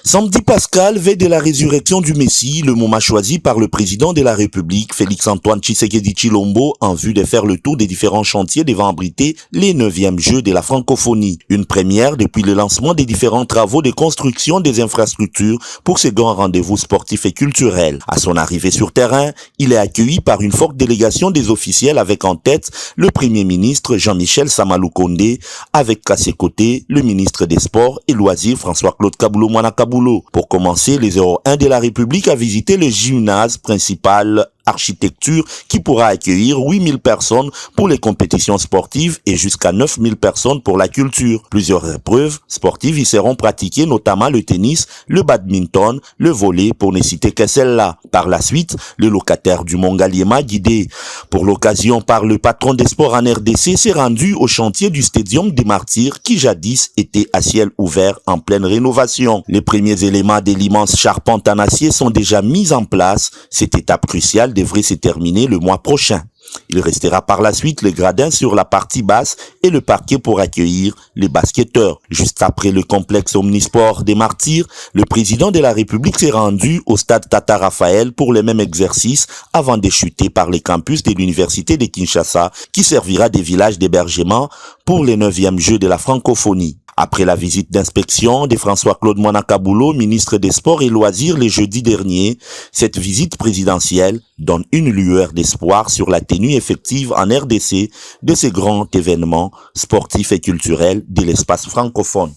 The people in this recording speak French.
Samedi pascal, veille de la résurrection du Messie, le moment choisi par le président de la République, Félix-Antoine Tshisekedi Tshilombo, en vue de faire le tour des différents chantiers devant abriter les 9e Jeux de la francophonie. Une première depuis le lancement des différents travaux de construction des infrastructures pour ce grand rendez-vous sportif et culturel. À son arrivée sur terrain, il est accueilli par une forte délégation des officiels avec en tête le Premier ministre Jean-Michel Samalou Kondé, avec à ses côtés le ministre des Sports et Loisirs François-Claude Kaboulou-Moana Kaboulou. Pour commencer, les 01 de la République a visité le gymnase principal architecture qui pourra accueillir 8000 personnes pour les compétitions sportives et jusqu'à 9000 personnes pour la culture. Plusieurs épreuves sportives y seront pratiquées, notamment le tennis, le badminton, le volley, pour ne citer que celle-là. Par la suite, le locataire du Mont Ngaliema, guidé pour l'occasion par le patron des sports en RDC, s'est rendu au chantier du Stadium des Martyrs qui jadis était à ciel ouvert en pleine rénovation. Les premiers éléments de l'immense charpente en acier sont déjà mis en place. Cette étape cruciale devrait se terminer le mois prochain. Il restera par la suite le gradin sur la partie basse et le parquet pour accueillir les basketteurs. Juste après le complexe omnisport des Martyrs, le président de la République s'est rendu au stade Tata Raphaël pour le même exercice avant de chuter par les campus de l'université de Kinshasa qui servira de village d'hébergement pour les 9e Jeux de la francophonie. Après la visite d'inspection de François-Claude Moana Kaboulou, ministre des Sports et Loisirs, le jeudi dernier, cette visite présidentielle donne une lueur d'espoir sur la tenue effective en RDC de ces grands événements sportifs et culturels de l'espace francophone.